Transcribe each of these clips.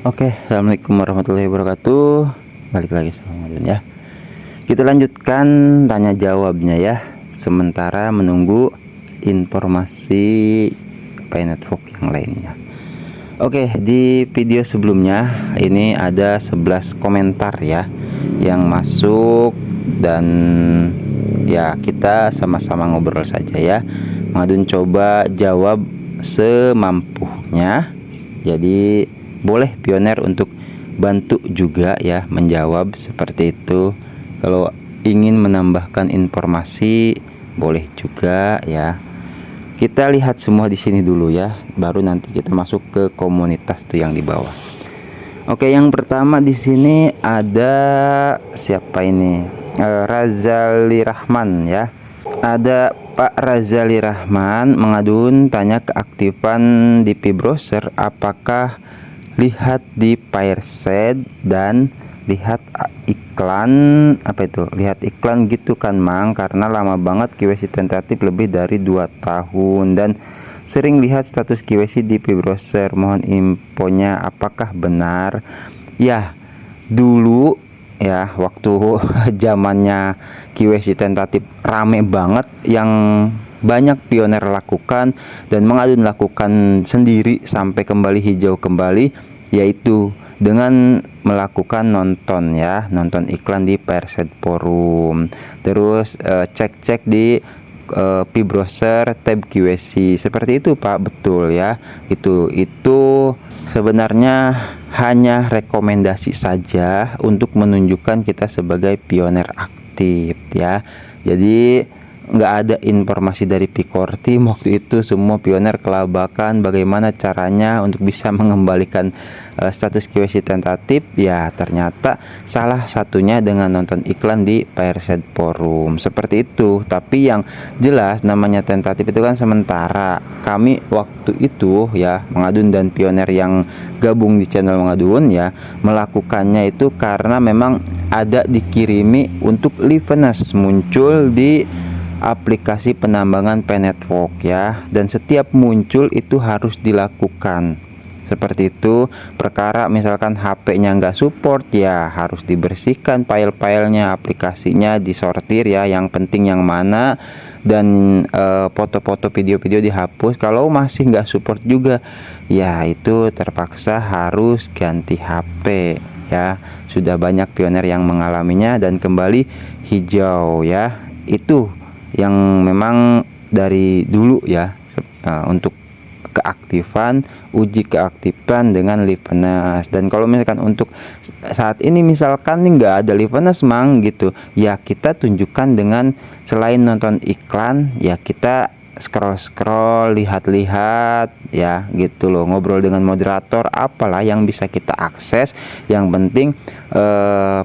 Oke, assalamualaikum warahmatullahi wabarakatuh. Balik lagi sama Adun ya. Kita lanjutkan tanya jawabnya ya. Sementara menunggu informasi Pi Network yang lainnya. Oke, di video sebelumnya ini ada 11 komentar ya yang masuk, dan ya kita sama-sama ngobrol saja ya. Adun coba jawab semampunya. Jadi boleh Pioner untuk bantu juga ya menjawab seperti itu. Kalau ingin menambahkan informasi boleh juga ya. Kita lihat semua di sini dulu ya, baru nanti kita masuk ke komunitas tuh yang di bawah. Oke, yang pertama di sini ada siapa ini? Razali Rahman ya. Ada Pak Razali Rahman mengadun tanya keaktifan di Pi browser, apakah lihat di Pirset dan lihat iklan apa itu, lihat iklan gitu kan Mang, karena lama banget KYC tentatif lebih dari 2 tahun dan sering lihat status KYC di Pi browser. Mohon infonya apakah benar ya. Dulu ya waktu zamannya KYC tentatif rame banget, yang banyak Pioner lakukan dan mengadun lakukan sendiri sampai kembali hijau kembali, yaitu dengan melakukan nonton nonton iklan di Pirset Forum, terus cek-cek di Pi browser tab QSC seperti itu Pak. Betul ya, itu sebenarnya hanya rekomendasi saja untuk menunjukkan kita sebagai Pioner aktif ya. Jadi nggak ada informasi dari Pi-Core Team waktu itu. Semua Pioner kelabakan bagaimana caranya untuk bisa mengembalikan status KYC tentatif ya. Ternyata salah satunya dengan nonton iklan di Pirset Forum seperti itu. Tapi yang jelas namanya tentatif itu kan sementara. Kami waktu itu ya, Mengadun dan Pioner yang gabung di channel Mengadun ya, melakukannya itu karena memang ada dikirimi untuk liveness muncul di aplikasi penambangan Pi Network ya, dan setiap muncul itu harus dilakukan seperti itu. Perkara misalkan HP-nya nggak support ya harus dibersihkan file-filenya, aplikasinya disortir ya, yang penting yang mana, dan foto-foto video-video dihapus. Kalau masih nggak support juga ya itu terpaksa harus ganti HP ya. Sudah banyak Pioner yang mengalaminya dan kembali hijau ya. Itu yang memang dari dulu ya, untuk keaktifan, uji keaktifan dengan liveness. Dan kalau misalkan untuk saat ini misalkan nih nggak ada liveness Mang gitu ya, kita tunjukkan dengan selain nonton iklan ya, kita scroll lihat-lihat ya gitu loh, ngobrol dengan moderator, apalah yang bisa kita akses. Yang penting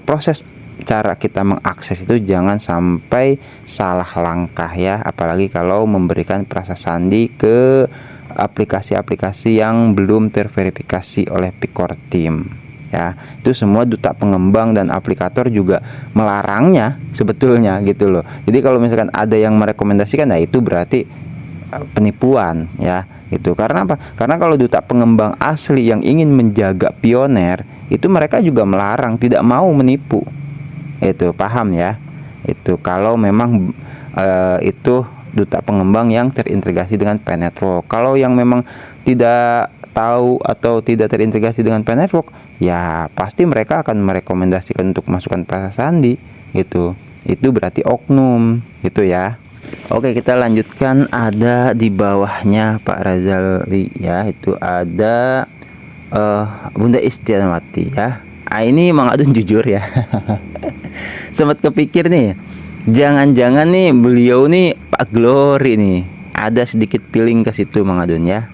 proses cara kita mengakses itu jangan sampai salah langkah ya, apalagi kalau memberikan prasasti ke aplikasi-aplikasi yang belum terverifikasi oleh Pi-Core Team ya. Itu semua duta pengembang dan aplikator juga melarangnya sebetulnya gitu loh. Jadi kalau misalkan ada yang merekomendasikan, nah itu berarti penipuan ya gitu. Karena apa? Karena kalau duta pengembang asli yang ingin menjaga Pioner itu mereka juga melarang, tidak mau menipu. Itu paham ya. Itu kalau memang itu duta pengembang yang terintegrasi dengan Pi Network. Kalau yang memang tidak tahu atau tidak terintegrasi dengan Pi Network ya pasti mereka akan merekomendasikan untuk masukkan prasasti gitu. Itu berarti oknum gitu ya. Oke, kita lanjutkan. Ada di bawahnya Pak Razali ya, itu ada Bunda Istiamati ya. Ini Mengadun jujur ya. Sempat kepikir nih, jangan-jangan nih beliau nih Pak Glory nih, ada sedikit feeling ke situ Mengadun ya.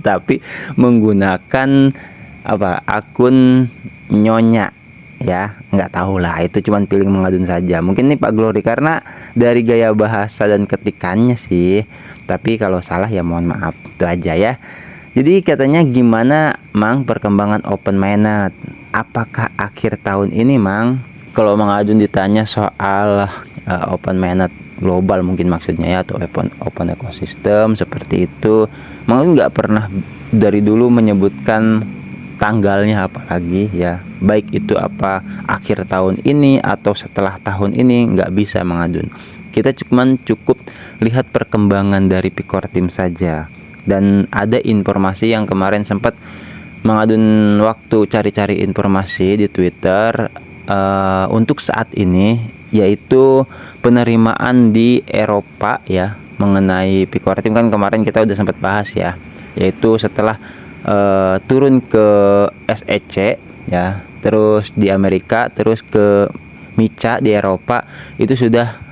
Tapi menggunakan apa, akun nyonya ya, nggak tahu lah, itu cuman feeling Mengadun saja. Mungkin nih Pak Glory karena dari gaya bahasa dan ketikannya sih, tapi kalau salah ya mohon maaf, itu aja ya. Jadi katanya gimana Mang perkembangan Open Mainnet, apakah akhir tahun ini Mang? Kalau Mengadun ditanya soal Open Mainnet global mungkin maksudnya ya, atau open ekosistem seperti itu, Mang nggak pernah dari dulu menyebutkan tanggalnya apalagi ya, baik itu apa akhir tahun ini atau setelah tahun ini, nggak bisa mengadun. Kita cukup lihat perkembangan dari Pikortim saja. Dan ada informasi yang kemarin sempat mengadun waktu cari-cari informasi di Twitter untuk saat ini, yaitu penerimaan di Eropa ya mengenai Pikortim. Kan kemarin kita udah sempat bahas ya, yaitu setelah turun ke SEC ya, terus di Amerika, terus ke MICA di Eropa, itu sudah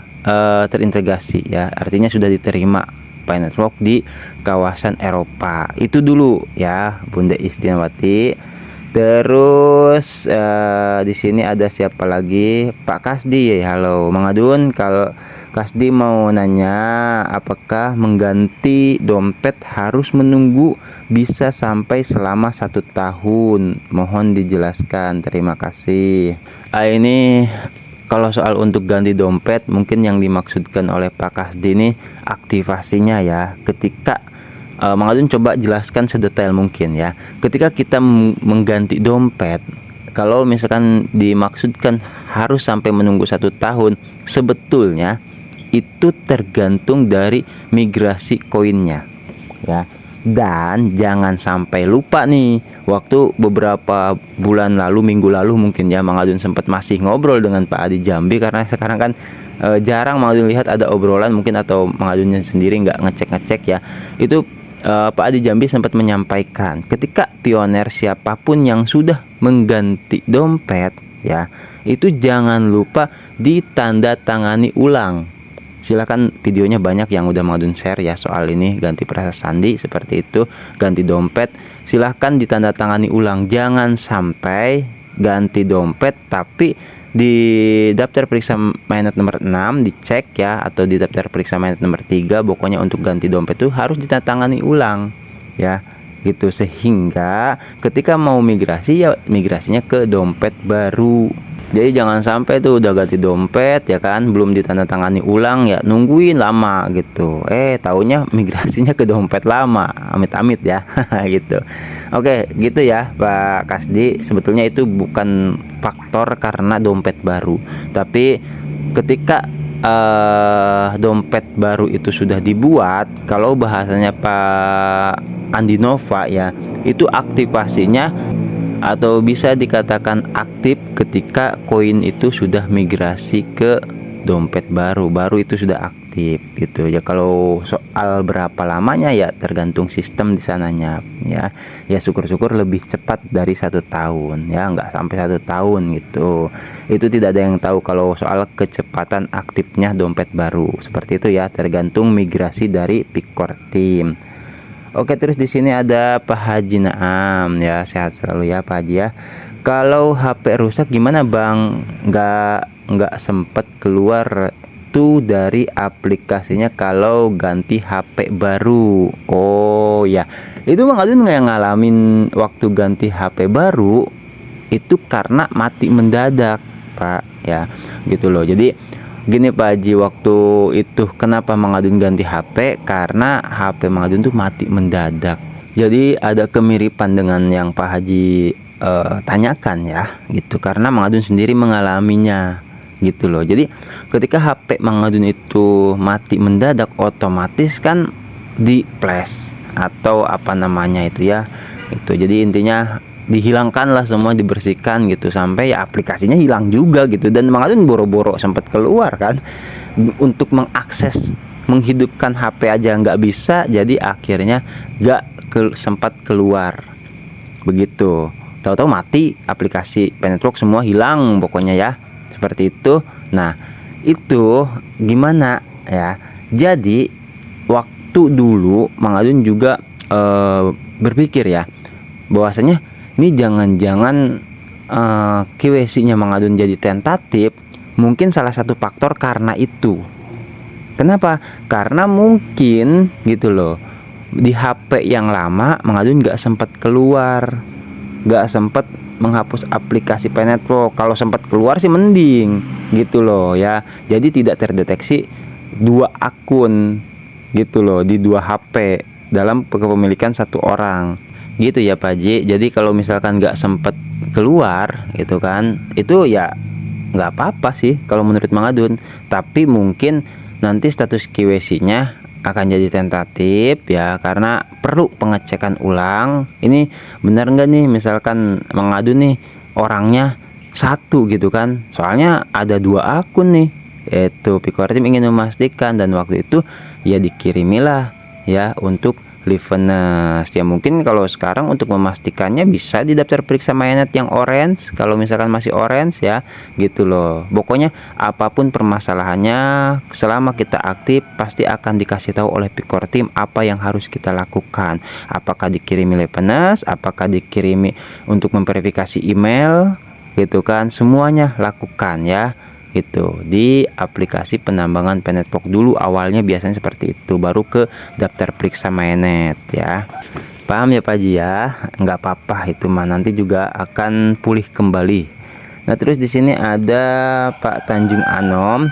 terintegrasi ya, artinya sudah diterima Pi Network di kawasan Eropa. Itu dulu ya Bunda Istinawati. Terus di sini ada siapa lagi? Pak Kasdi. Halo Mang Adun, kalau Kasdi mau nanya apakah mengganti dompet harus menunggu bisa sampai selama 1 tahun? Mohon dijelaskan, terima kasih. Ini kalau soal untuk ganti dompet, mungkin yang dimaksudkan oleh Pak Kasdi ini aktivasinya ya. Ketika Mang Adun coba jelaskan sedetail mungkin ya. Ketika kita mengganti dompet, kalau misalkan dimaksudkan harus sampai menunggu 1 tahun, sebetulnya itu tergantung dari migrasi koinnya ya. Dan jangan sampai lupa nih, waktu beberapa bulan lalu, minggu lalu mungkin ya, Mang Adun sempat masih ngobrol dengan Pak Adi Jambi, karena sekarang kan jarang Mang Adun lihat ada obrolan mungkin, atau Mang Adunnya sendiri nggak ngecek ya. Itu Pak Adi Jambi sempat menyampaikan, ketika pioner siapapun yang sudah mengganti dompet ya, itu jangan lupa ditandatangani ulang. Silakan, videonya banyak yang udah Mang Adun share ya soal ini, ganti prasasti sandi seperti itu, ganti dompet. Silahkan ditandatangani ulang. Jangan sampai ganti dompet tapi di daftar periksa mainnet nomor 6 dicek ya, atau di daftar periksa mainnet nomor 3, pokoknya untuk ganti dompet itu harus ditandatangani ulang ya, gitu. Sehingga ketika mau migrasi ya migrasinya ke dompet baru. Jadi jangan sampai tuh udah ganti dompet ya kan, belum ditandatangani ulang ya, nungguin lama gitu. Taunya migrasinya ke dompet lama, amit-amit ya gitu. Oke, gitu ya Pak Kasdi. Sebetulnya itu bukan faktor karena dompet baru, tapi ketika dompet baru itu sudah dibuat, kalau bahasanya Pak Andi Nova ya, itu aktivasinya atau bisa dikatakan aktif ketika koin itu sudah migrasi ke dompet baru itu sudah aktif gitu ya. Kalau soal berapa lamanya ya tergantung sistem di sananya ya. Ya syukur-syukur lebih cepat dari 1 tahun ya, nggak sampai 1 tahun gitu. Itu tidak ada yang tahu kalau soal kecepatan aktifnya dompet baru, seperti itu ya, tergantung migrasi dari Pikortim. Oke, terus di sini ada Pak Haji Naam ya, sehat selalu ya Pak Haji ya. Kalau HP rusak gimana Bang? Nggak sempet keluar tuh dari aplikasinya kalau ganti HP baru. Oh ya, itu Bang Adun nggak ngalamin waktu ganti HP baru itu karena mati mendadak Pak ya, gitu loh. Jadi gini Pak Haji, waktu itu kenapa Mang Adun ganti HP, karena HP Mang Adun tuh mati mendadak. Jadi ada kemiripan dengan yang Pak Haji tanyakan ya gitu, karena Mang Adun sendiri mengalaminya gitu loh. Jadi ketika HP Mang Adun itu mati mendadak, otomatis kan di flash atau apa namanya itu ya, itu jadi intinya dihilangkan lah semua, dibersihkan gitu, sampai ya aplikasinya hilang juga gitu. Dan Mang Adun boro-boro sempat keluar kan untuk mengakses, menghidupkan HP aja nggak bisa, jadi akhirnya sempat keluar begitu. Tahu-tahu mati aplikasi Pi Network, semua hilang pokoknya ya, seperti itu. Nah itu gimana ya, jadi waktu dulu Mang Adun juga berpikir ya, bahwasanya ini jangan-jangan KYC-nya Mang Adun jadi tentatif. Mungkin salah satu faktor karena itu. Kenapa? Karena mungkin gitu loh, di HP yang lama Mang Adun nggak sempat keluar, nggak sempat menghapus aplikasi Pi Network. Kalau sempat keluar sih mending gitu loh ya. Jadi tidak terdeteksi 2 akun gitu loh di 2 HP dalam kepemilikan 1 orang. gitu ya Pak Haji. Jadi kalau misalkan nggak sempet keluar gitu kan, itu ya nggak apa-apa sih kalau menurut Mang Adun. Tapi mungkin nanti status KYC-nya akan jadi tentatif ya, karena perlu pengecekan ulang. Ini benar nggak nih, misalkan Mang Adun nih orangnya satu gitu kan, soalnya ada 2 akun nih. Itu Picore Team ingin memastikan, dan waktu itu ya dikirimilah ya untuk Liveness. Ya mungkin kalau sekarang untuk memastikannya bisa di daftar periksa mainnet yang orange, kalau misalkan masih orange ya, gitu loh. Pokoknya apapun permasalahannya, selama kita aktif pasti akan dikasih tahu oleh Picore Team apa yang harus kita lakukan. Apakah dikirimi Liveness, apakah dikirimi untuk memverifikasi email gitu kan, semuanya lakukan ya gitu di aplikasi penambangan Penetbox dulu. Awalnya biasanya seperti itu, baru ke daftar periksa mainnet ya. Paham ya Pak Haji ya? Nggak apa-apa, itu mah nanti juga akan pulih kembali. Nah terus di sini ada Pak Tanjung Anom.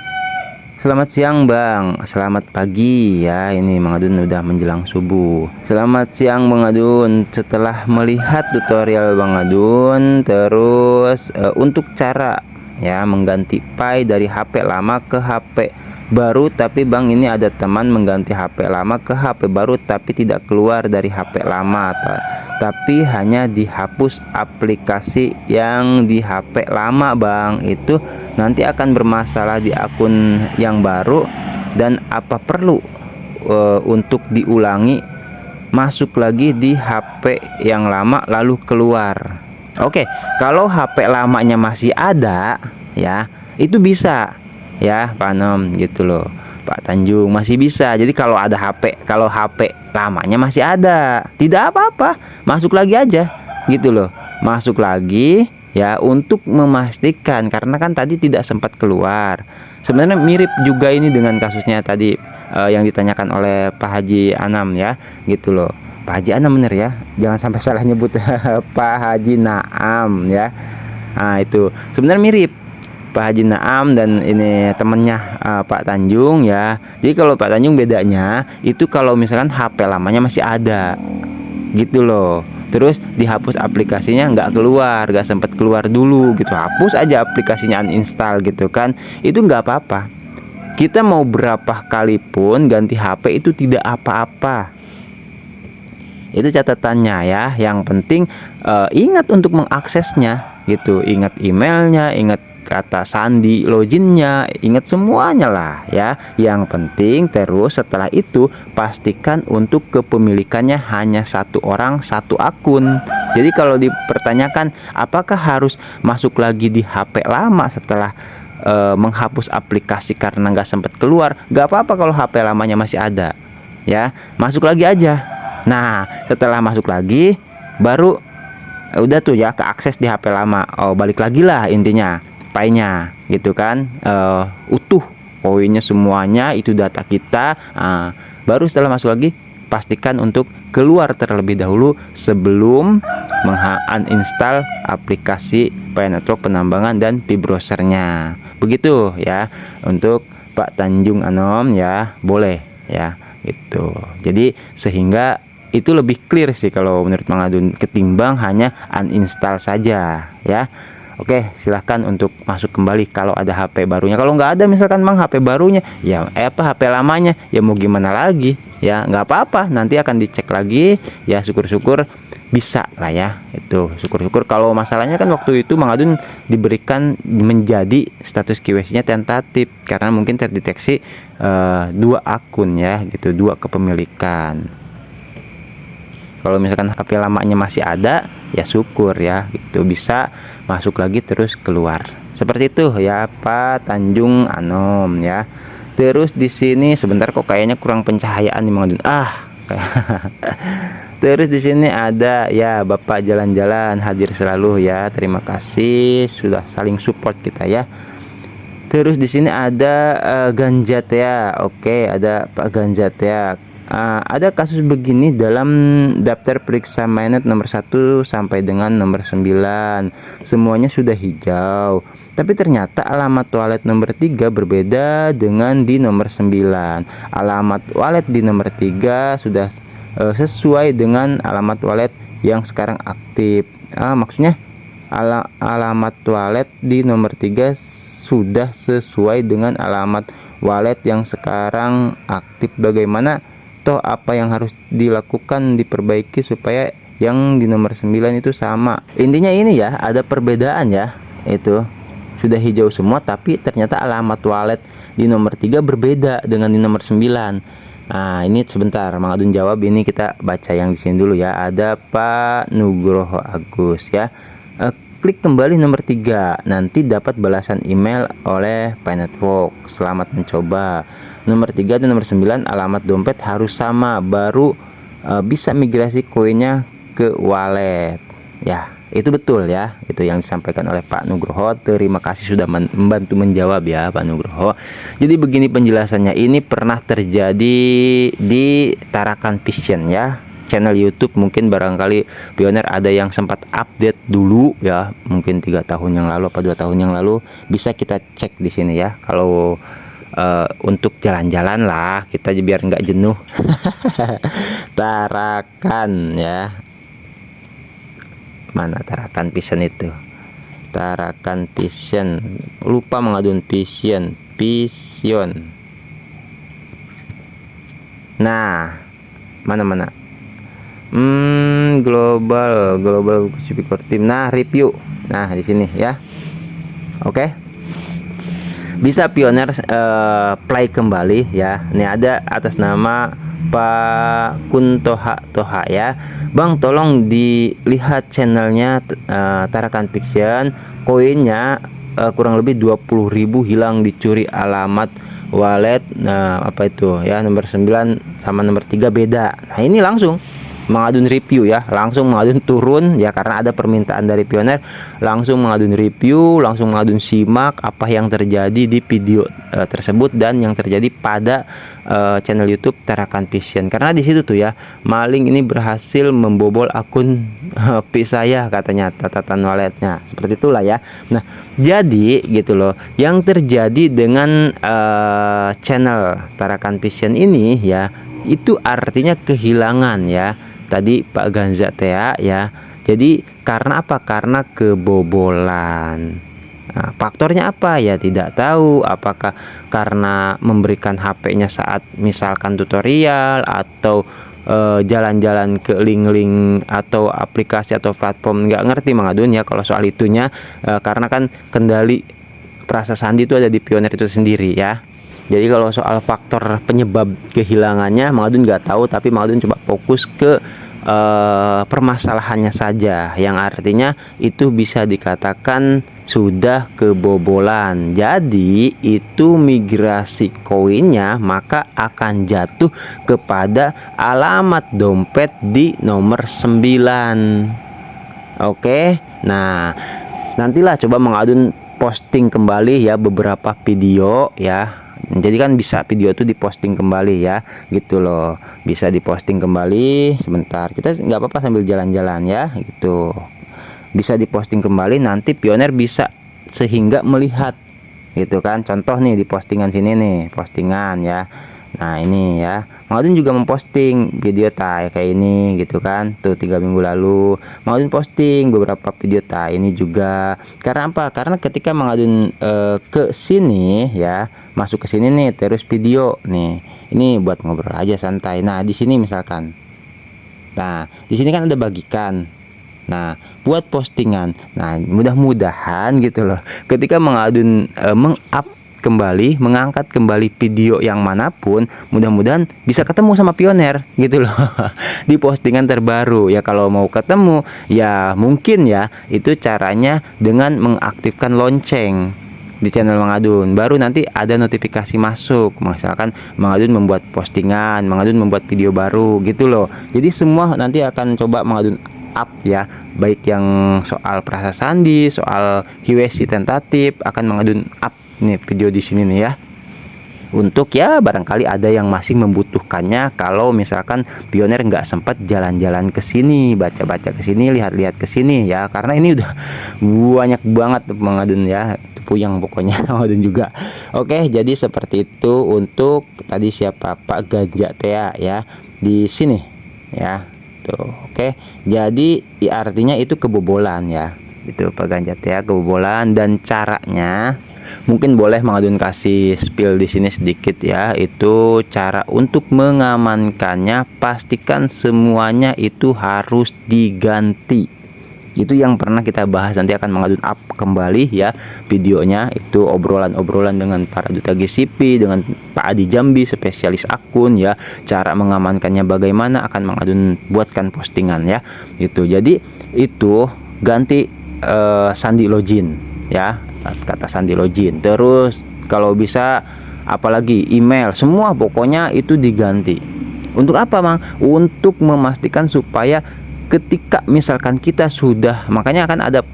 Selamat siang Bang, selamat pagi ya. Ini Mang Adun udah menjelang subuh. Selamat siang Bang Adun. Setelah melihat tutorial Bang Adun, terus untuk cara ya mengganti Pi dari HP lama ke HP baru, tapi Bang ini ada teman mengganti HP lama ke HP baru tapi tidak keluar dari HP lama, tapi hanya dihapus aplikasi yang di HP lama Bang. Itu nanti akan bermasalah di akun yang baru, dan apa perlu untuk diulangi masuk lagi di HP yang lama lalu keluar? Oke, kalau HP lamanya masih ada ya, itu bisa ya Pak Anom gitu loh. Pak Tanjung masih bisa. Jadi kalau ada HP, kalau HP lamanya masih ada, tidak apa-apa, masuk lagi aja gitu loh. Masuk lagi ya untuk memastikan, karena kan tadi tidak sempat keluar. Sebenarnya mirip juga ini dengan kasusnya tadi yang ditanyakan oleh Pak Haji Anam ya, gitu loh. Pak Haji Anam bener ya, jangan sampai salah nyebut Pak Haji Naam ya. Nah itu sebenarnya mirip Pak Haji Naam dan ini temennya Pak Tanjung ya. Jadi kalau Pak Tanjung bedanya itu kalau misalkan HP lamanya masih ada gitu loh, terus dihapus aplikasinya, nggak keluar, nggak sempet keluar dulu gitu, hapus aja aplikasinya, uninstall gitu kan, itu nggak apa-apa. Kita mau berapa kali pun ganti HP itu tidak apa-apa. Itu catatannya ya. Yang penting ingat untuk mengaksesnya gitu, ingat emailnya, ingat kata sandi loginnya, ingat semuanya lah ya. Yang penting terus setelah itu pastikan untuk kepemilikannya hanya 1 orang 1 akun. Jadi kalau dipertanyakan apakah harus masuk lagi di HP lama setelah menghapus aplikasi karena nggak sempat keluar, nggak apa-apa kalau HP lamanya masih ada ya, masuk lagi aja. Nah setelah masuk lagi baru udah tuh ya keakses di HP lama. Oh balik lagi lah intinya Pi-nya gitu kan, utuh poinnya semuanya, itu data kita. Baru setelah masuk lagi pastikan untuk keluar terlebih dahulu sebelum uninstall aplikasi Penetbox penambangan dan Pi-browsernya. Begitu ya untuk Pak Tanjung Anom ya, boleh ya gitu. Jadi sehingga itu lebih clear sih kalau menurut Mang Adun ketimbang hanya uninstall saja ya. Oke, silahkan untuk masuk kembali kalau ada HP barunya. Kalau nggak ada misalkan Mang HP barunya ya HP lamanya ya mau gimana lagi ya, nggak apa-apa, nanti akan dicek lagi ya. Syukur-syukur bisa lah ya, itu syukur-syukur. Kalau masalahnya kan waktu itu Mang Adun diberikan menjadi status KYC-nya tentatif karena mungkin terdeteksi 2 akun ya gitu, 2 kepemilikan. Kalau misalkan HP lamanya masih ada ya syukur ya gitu, bisa masuk lagi terus keluar. Seperti itu ya Pak Tanjung Anom ya. Terus di sini sebentar kok kayaknya kurang pencahayaan nih Mang Adun. Terus di sini ada ya Bapak Jalan-Jalan hadir selalu ya. Terima kasih sudah saling support kita ya. Terus di sini ada Ganjat ya. Oke, ada Pak Ganjat ya. Ada kasus begini dalam daftar periksa mainnet nomor 1 sampai dengan nomor 9, semuanya sudah hijau, tapi ternyata alamat wallet nomor 3 berbeda dengan di nomor 9. Alamat wallet di nomor 3 sudah sesuai dengan alamat wallet yang sekarang aktif. Maksudnya alamat wallet di nomor 3 sudah sesuai dengan alamat wallet yang sekarang aktif. Bagaimana toh, apa yang harus dilakukan, diperbaiki supaya yang di nomor 9 itu sama. Intinya ini ya, ada perbedaan ya. Itu sudah hijau semua, tapi ternyata alamat wallet di nomor 3 berbeda dengan di nomor 9. Nah, ini sebentar Mang Adun jawab. Ini kita baca yang di sini dulu ya. Ada Pak Nugroho Agus ya. Klik kembali nomor 3, nanti dapat balasan email oleh Pi Network. Selamat mencoba. Nomor 3 dan nomor 9 alamat dompet harus sama, baru bisa migrasi koinnya ke wallet. Ya, itu betul ya. Itu yang disampaikan oleh Pak Nugroho. Terima kasih sudah membantu menjawab ya Pak Nugroho. Jadi begini penjelasannya. Ini pernah terjadi di Tarakan Vision ya, channel YouTube. Mungkin barangkali Pioner ada yang sempat update dulu ya, mungkin 3 tahun yang lalu apa 2 tahun yang lalu. Bisa kita cek di sini ya. Kalau untuk jalan-jalan lah kita biar nggak jenuh. Tarakan ya, mana Tarakan Vision itu? Tarakan Vision, lupa Mang Adun. Vision. Nah, mana global speaker team. Nah, review. Nah, di sini ya. Oke. Bisa Pioner play kembali ya. Ini ada atas nama Pak Kuntoha Toha ya. Bang, tolong dilihat channelnya Tarakan Vision. Koinnya kurang lebih 20.000 hilang, dicuri alamat wallet. Apa itu ya, nomor 9 sama nomor 3 beda. Nah, ini langsung Mang Adun review ya, langsung Mang Adun turun ya, karena ada permintaan dari Pioner. Langsung Mang Adun review, langsung Mang Adun simak apa yang terjadi di video tersebut dan yang terjadi pada channel YouTube Tarakan Vision. Karena di situ tuh ya, maling ini berhasil membobol akun Pi saya, katanya catatan walletnya. Seperti itulah ya. Nah, jadi gitu loh, yang terjadi dengan channel Tarakan Vision ini ya, itu artinya kehilangan ya. Tadi Pak Ganza Tea ya. Jadi karena apa? Karena kebobolan. Nah, faktornya apa ya, tidak tahu. Apakah karena memberikan HP-nya saat misalkan tutorial, atau jalan-jalan ke link-link atau aplikasi atau platform, nggak ngerti Mang Adun ya kalau soal itunya. Karena kan kendali Prasa Sandi itu ada di Pioner itu sendiri ya. Jadi kalau soal faktor penyebab kehilangannya Mang Adun nggak tahu, tapi Mang Adun coba fokus ke permasalahannya saja, yang artinya itu bisa dikatakan sudah kebobolan. Jadi itu migrasi koinnya maka akan jatuh kepada alamat dompet di nomor 9. Oke. Nah, nantilah coba Mang Adun posting kembali ya beberapa video ya. Jadi kan bisa video itu diposting kembali ya, gitu loh. Bisa diposting kembali. Sebentar, kita nggak apa-apa sambil jalan-jalan ya, gitu. Bisa diposting kembali, nanti Pioner bisa sehingga melihat, gitu kan. Contoh nih di postingan sini nih, postingan ya. Nah, ini ya, Mang Adun juga memposting video kayak ini gitu kan. Tuh 3 minggu lalu Mang Adun posting beberapa video ini juga. Karena apa? Karena ketika Mang Adun ke sini ya, masuk ke sini nih terus video nih. Ini buat ngobrol aja santai. Nah, di sini misalkan. Nah, di sini kan ada bagikan. Nah, buat postingan. Nah, mudah-mudahan gitu loh. Ketika Mang Adun meng-up kembali, mengangkat kembali video yang manapun, mudah-mudahan bisa ketemu sama Pioner gitu loh. Di postingan terbaru ya. Kalau mau ketemu ya mungkin ya itu caranya dengan mengaktifkan lonceng di channel Mang Adun, baru nanti ada notifikasi masuk. Misalkan Mang Adun membuat postingan, Mang Adun membuat video baru gitu loh. Jadi semua nanti akan coba Mang Adun up ya, baik yang soal Prasa Sandi, soal QSC tentatif, akan Mang Adun up nih video di sini nih ya. Untuk ya barangkali ada yang masih membutuhkannya, kalau misalkan Pioner nggak sempat jalan-jalan ke sini, baca-baca ke sini, lihat-lihat ke sini ya, karena ini udah banyak banget Mang Adun ya, itu puyeng pokoknya Mang Adun juga. Oke, jadi seperti itu untuk tadi siapa, Pak Ganja Tea ya di sini ya. gitu. Oke, jadi ya artinya itu kebobolan ya, itu Pak Ganjat ya, kebobolan. Dan caranya mungkin boleh Mang Adun kasih spill di sini sedikit ya. Itu cara untuk mengamankannya, pastikan semuanya itu harus diganti. Itu yang pernah kita bahas, nanti akan Mang Adun up kembali ya videonya. Itu obrolan-obrolan dengan para duta GCP, dengan Pak Adi Jambi, spesialis akun ya. Cara mengamankannya bagaimana akan Mang Adun buatkan postingan ya. Itu jadi itu ganti sandi login ya, kata sandi login. Terus kalau bisa apalagi email, semua pokoknya itu diganti. Untuk apa Mang? Untuk memastikan supaya ketika misalkan kita sudah, makanya akan ada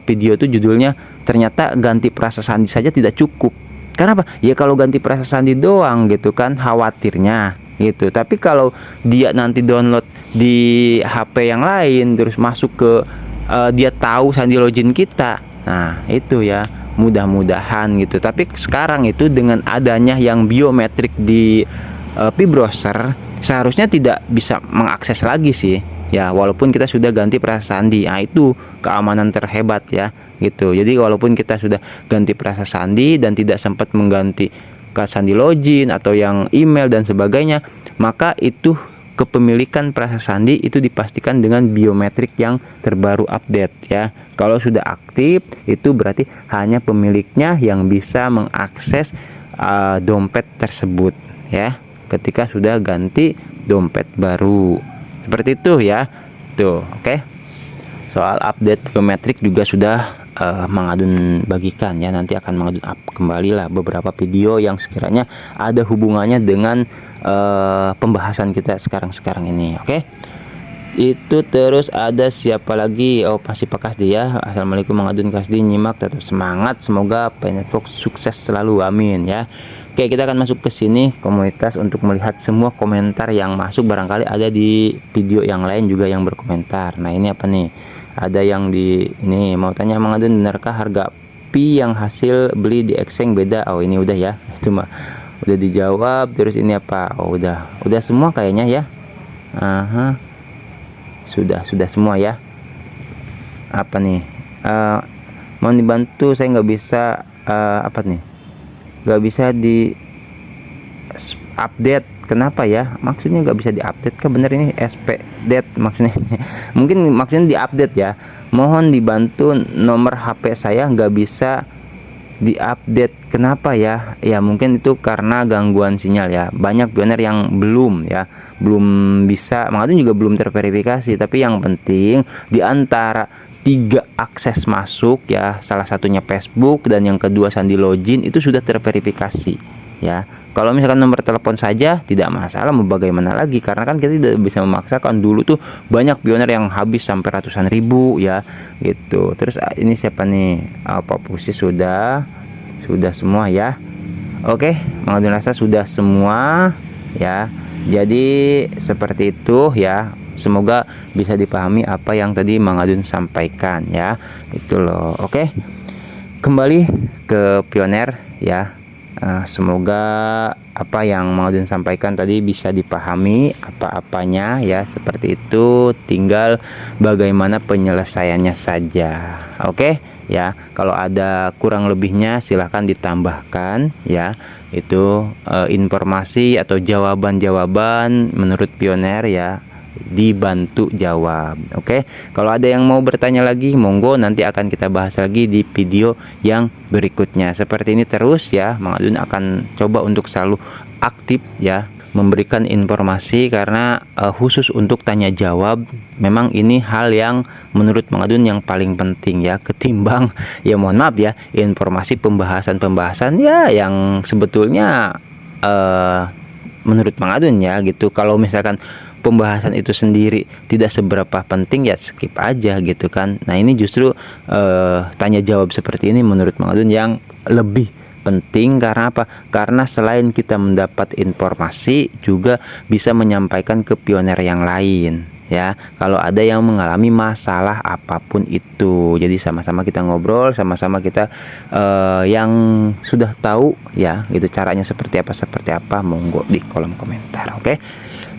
video itu judulnya ternyata ganti frasa sandi saja tidak cukup. Karena apa? Ya kalau ganti frasa sandi doang gitu kan khawatirnya gitu. Tapi kalau dia nanti download di HP yang lain terus masuk ke dia tahu sandi login kita. Nah, itu ya mudah-mudahan gitu. Tapi sekarang itu dengan adanya yang biometrik di browser seharusnya tidak bisa mengakses lagi sih ya, walaupun kita sudah ganti frasa sandi. Nah, itu keamanan terhebat ya gitu. Jadi walaupun kita sudah ganti frasa sandi dan tidak sempat mengganti ke sandi login atau yang email dan sebagainya, maka itu kepemilikan frasa sandi itu dipastikan dengan biometrik yang terbaru update ya. Kalau sudah aktif itu berarti hanya pemiliknya yang bisa mengakses dompet tersebut ya, ketika sudah ganti dompet baru. Seperti itu ya. Tuh, oke. Soal update biometrik juga sudah Mang Adun bagikan ya. Nanti akan Mang Adun up kembali lah beberapa video yang sekiranya ada hubungannya dengan pembahasan kita sekarang ini. Oke. Itu terus ada siapa lagi? Oh, pasti Pak Kasdi ya. Assalamualaikum Mang Adun, Kasdi nyimak, tetap semangat, semoga Network sukses selalu, amin ya. Oke, kita akan masuk ke sini komunitas untuk melihat semua komentar yang masuk. Barangkali ada di video yang lain juga yang berkomentar. Nah, ini apa nih? Ada yang di ini mau tanya Mang Adun, benarkah harga Pi yang hasil beli di Exchange beda? Oh, ini udah ya. Itu mah udah dijawab. Terus ini apa? Oh, udah semua kayaknya ya. Aha. Sudah semua ya. Apa nih? Mau dibantu, saya nggak bisa apa nih? Nggak bisa di update. Kenapa ya? Maksudnya nggak bisa diupdate kah? Bener ini SP date maksudnya. Mungkin maksudnya diupdate ya. Mohon dibantu, nomor HP saya nggak bisa diupdate. Kenapa ya? Ya mungkin itu karena gangguan sinyal ya. Banyak pioner yang belum bisa. Mang Adun juga belum terverifikasi. Tapi yang penting di antara 3 akses masuk ya, salah satunya Facebook dan yang kedua sandi login itu sudah terverifikasi ya. Kalau misalkan nomor telepon saja tidak masalah, mau bagaimana lagi, karena kan kita tidak bisa memaksakan. Dulu tuh banyak pioner yang habis sampai ratusan ribu ya gitu. Terus ini siapa nih? Apa Pusi sudah semua ya. Oke, Mang Adun rasa sudah semua ya. Jadi seperti itu ya. Semoga bisa dipahami apa yang tadi Mang Adun sampaikan ya. Itu loh. Oke. Kembali ke pioner ya. Semoga apa yang Mang Adun sampaikan tadi bisa dipahami apa-apanya ya. Seperti itu, tinggal bagaimana penyelesaiannya saja. Oke ya. Kalau ada kurang lebihnya silahkan ditambahkan ya. Itu informasi atau jawaban-jawaban menurut pioner ya, dibantu jawab. Oke, kalau ada yang mau bertanya lagi monggo, nanti akan kita bahas lagi di video yang berikutnya. Seperti ini terus ya, Mang Adun akan coba untuk selalu aktif ya, memberikan informasi, karena khusus untuk tanya jawab memang ini hal yang menurut Mang Adun yang paling penting ya, ketimbang ya mohon maaf ya informasi pembahasan ya yang sebetulnya menurut Mang Adun ya gitu. Kalau misalkan pembahasan itu sendiri tidak seberapa penting ya skip aja gitu kan. Nah, ini justru tanya jawab seperti ini menurut Mang Adun yang lebih penting. Karena apa? Karena selain kita mendapat informasi juga bisa menyampaikan ke pioner yang lain ya, kalau ada yang mengalami masalah apapun itu. Jadi sama-sama kita ngobrol, sama-sama kita yang sudah tahu ya gitu caranya seperti apa monggo di kolom komentar. Oke,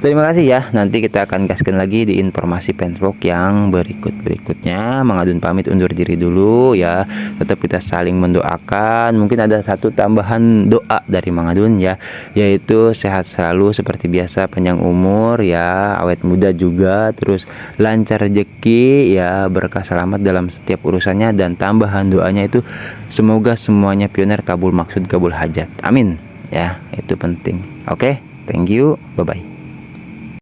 Terima kasih ya. Nanti kita akan gaskan lagi di informasi Penpro yang berikutnya. Mang Adun pamit undur diri dulu ya. Tetap kita saling mendoakan. Mungkin ada satu tambahan doa dari Mang Adun ya, yaitu sehat selalu seperti biasa, panjang umur ya, awet muda juga, terus lancar rezeki ya, berkah selamat dalam setiap urusannya, dan tambahan doanya itu semoga semuanya pioner kabul maksud kabul hajat. Amin ya, itu penting. Oke, thank you. Bye bye.